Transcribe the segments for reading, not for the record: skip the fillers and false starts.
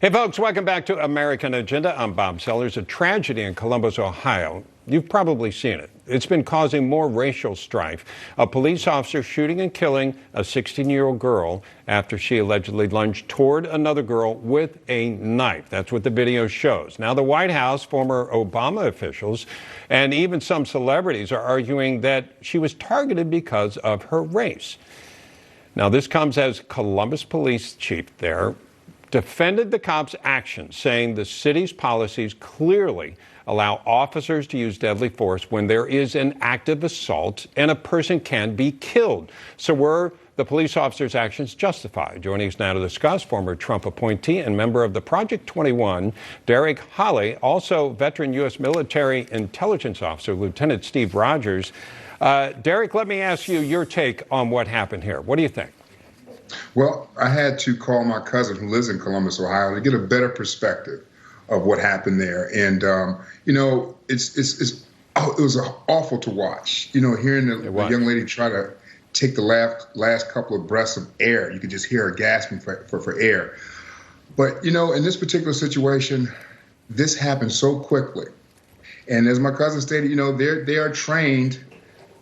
Hey folks, welcome back to Amercan Agenda. I'm Bob Sellers. A tragedy in Columbus, Ohio. You've probably seen it. It's been causing more racial strife. A police officer shooting and killing a 16-year-old girl after she allegedly lunged toward another girl with a knife. That's what the video shows. Now, the White House, former Obama officials, and even some celebrities are arguing that she was targeted because of her race. Now, this comes as Columbus police chief there defended the cops' actions, saying the city's policies clearly allow officers to use deadly force when there is an active assault and a person can be killed. So were the police officers' actions justified? Joining us now to discuss, former Trump appointee and member of the Project 21, Derek Holley, also veteran U.S. military intelligence officer, Lieutenant Steve Rogers. Derek, let me ask you your take on what happened here. What do you think? Well, I had to call my cousin who lives in Columbus, Ohio, to get a better perspective of what happened there. And, you know, it was awful to watch, you know, hearing the young lady try to take the last couple of breaths of air. You could just hear her gasping for air. But, you know, in this particular situation, this happened so quickly. And as my cousin stated, you know, they are trained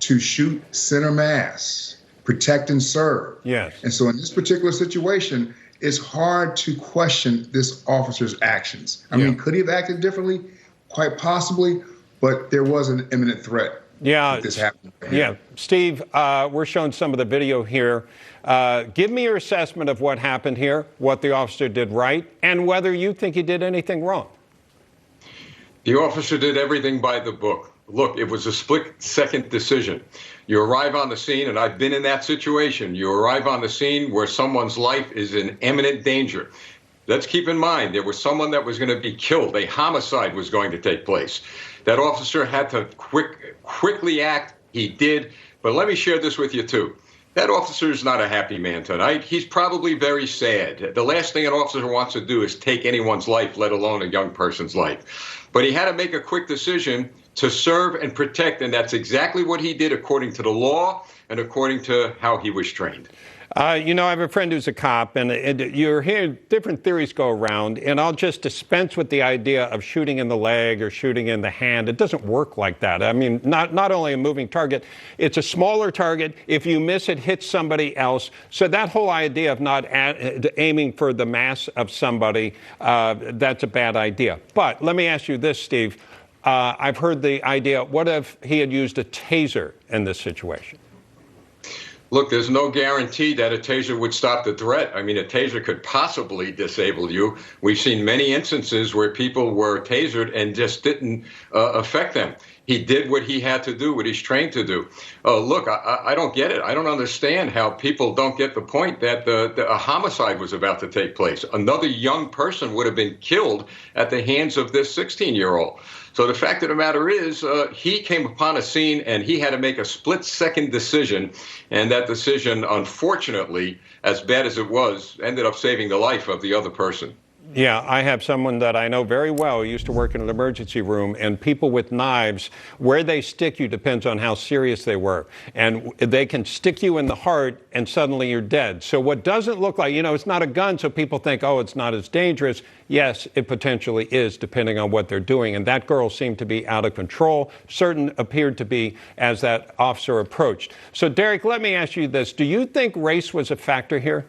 to shoot center mass, protect and serve. Yes. And so in this particular situation, it's hard to question this officer's actions. I mean, could he have acted differently? Quite possibly, but there was an imminent threat. Yeah. This happened. Yeah. Steve, we're showing some of the video here. Give me your assessment of what happened here, what the officer did right, and whether you think he did anything wrong. The officer did everything by the book. Look, it was a split-second decision. You arrive on the scene, and I've been in that situation. You arrive on the scene where someone's life is in imminent danger. Let's keep in mind, there was someone that was going to be killed. A homicide was going to take place. That officer had to quickly act. He did. But let me share this with you, too. That officer is not a happy man tonight. He's probably very sad. The last thing an officer wants to do is take anyone's life, let alone a young person's life. But he had to make a quick decision to serve and protect, and that's exactly what he did according to the law and according to how he was trained. You know, I have a friend who's a cop, and you're hearing different theories go around, and I'll just dispense with the idea of shooting in the leg or shooting in the hand. It doesn't work like that. I mean, not only a moving target, it's a smaller target. If you miss, it hits somebody else. So that whole idea of not aiming for the mass of somebody, that's a bad idea. But let me ask you this, Steve. I've heard the idea, what if he had used a taser in this situation? Look, there's no guarantee that a taser would stop the threat. I mean, a taser could possibly disable you. We've seen many instances where people were tasered and just didn't affect them. He did what he had to do, what he's trained to do. Look, I don't get it. I don't understand how people don't get the point that a homicide was about to take place. Another young person would have been killed at the hands of this 16-year-old. So the fact of the matter is, he came upon a scene and he had to make a split-second decision. And that decision, unfortunately, as bad as it was, ended up saving the life of the other person. Yeah, I have someone that I know very well who used to work in an emergency room, and people with knives, where they stick you depends on how serious they were. And they can stick you in the heart and suddenly you're dead. So what doesn't look like, you know, it's not a gun, so people think, oh, it's not as dangerous. Yes, it potentially is, depending on what they're doing. And that girl seemed to be out of control. Certain appeared to be as that officer approached. So, Derek, let me ask you this. Do you think race was a factor here?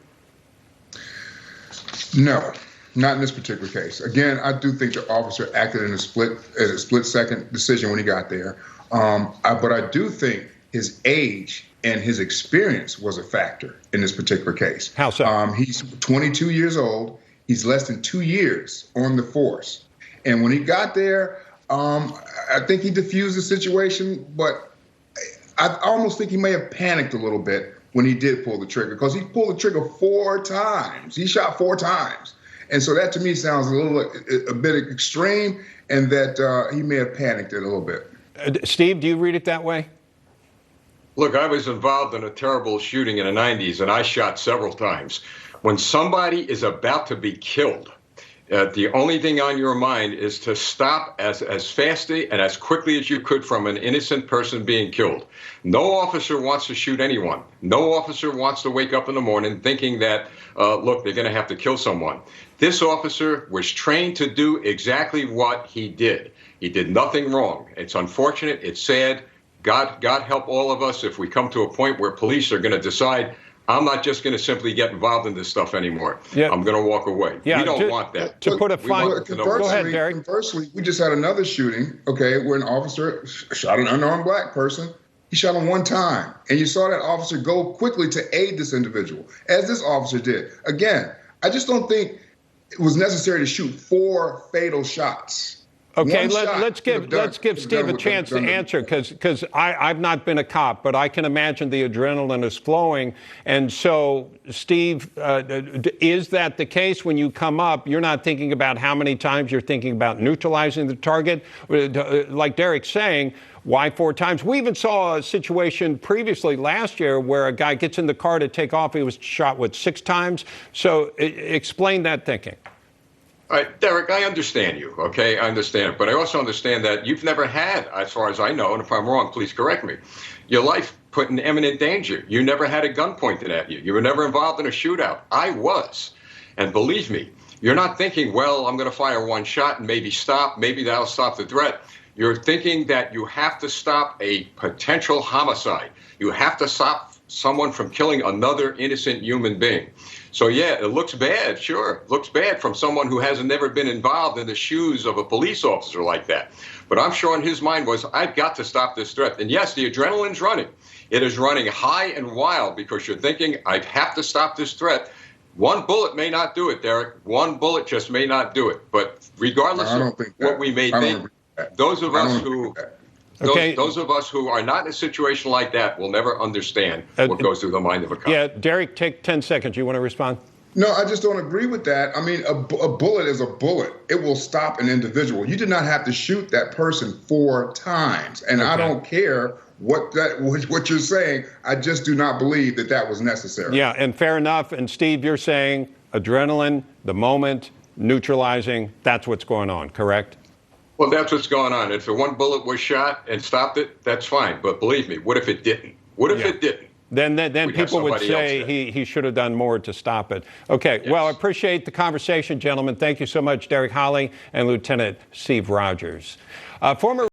No. Not in this particular case. Again, I do think the officer acted in a split-second decision when he got there. But I do think his age and his experience was a factor in this particular case. How so? He's 22 years old. He's less than 2 years on the force. And when he got there, I think he diffused the situation, but I almost think he may have panicked a little bit when he did pull the trigger, because he pulled the trigger 4 times. He shot 4 times. And so that to me sounds a bit extreme, and that he may have panicked it a little bit. Steve, do you read it that way? Look, I was involved in a terrible shooting in the 90s, and I shot several times. When somebody is about to be killed, The only thing on your mind is to stop as fastly and as quickly as you could from an innocent person being killed. No officer wants to shoot anyone. No officer wants to wake up in the morning thinking that, look, they're going to have to kill someone. This officer was trained to do exactly what he did. He did nothing wrong. It's unfortunate. It's sad. God help all of us if we come to a point where police are going to decide, I'm not just going to simply get involved in this stuff anymore. Yeah. I'm going to walk away. We don't want that. To put a fine. Go ahead, Derek. Conversely, we just had another shooting, where an officer shot an unarmed black person. He shot him one time. And you saw that officer go quickly to aid this individual, as this officer did. Again, I just don't think it was necessary to shoot 4 fatal shots. Okay, let's give Steve a chance to answer, because I've not been a cop, but I can imagine the adrenaline is flowing. And so, Steve, is that the case when you come up? You're not thinking about how many times, you're thinking about neutralizing the target? Like Derek's saying, why 4 times? We even saw a situation previously last year where a guy gets in the car to take off. He was shot, 6 times? So explain that thinking. All right, Derek, I understand you, okay? I understand. But I also understand that you've never had, as far as I know, and if I'm wrong, please correct me, your life put in imminent danger. You never had a gun pointed at you. You were never involved in a shootout. I was. And believe me, you're not thinking, well, I'm going to fire 1 shot and maybe stop. Maybe that'll stop the threat. You're thinking that you have to stop a potential homicide. You have to stop someone from killing another innocent human being. So, yeah, it looks bad, sure. It looks bad from someone who hasn't never been involved in the shoes of a police officer like that. But I'm sure in his mind was, I've got to stop this threat. And yes, the adrenaline's running. It is running high and wild because you're thinking, I have to stop this threat. 1 bullet may not do it, Derek. 1 bullet just may not do it. But regardless of what we may think, those of us who... Those of us who are not in a situation like that will never understand what goes through the mind of a cop. Yeah, Derek, take 10 seconds. You want to respond? No, I just don't agree with that. I mean, a bullet is a bullet. It will stop an individual. You did not have to shoot that person 4 times. And I don't care what you're saying. I just do not believe that was necessary. Yeah, and fair enough. And Steve, you're saying adrenaline, the moment, neutralizing, that's what's going on, correct? Well, that's what's going on. If the 1 bullet was shot and stopped it, that's fine. But believe me, what if it didn't? What if it didn't? Then people would say he should have done more to stop it. Okay, well, I appreciate the conversation, gentlemen. Thank you so much, Derek Holley and Lieutenant Steve Rogers. Former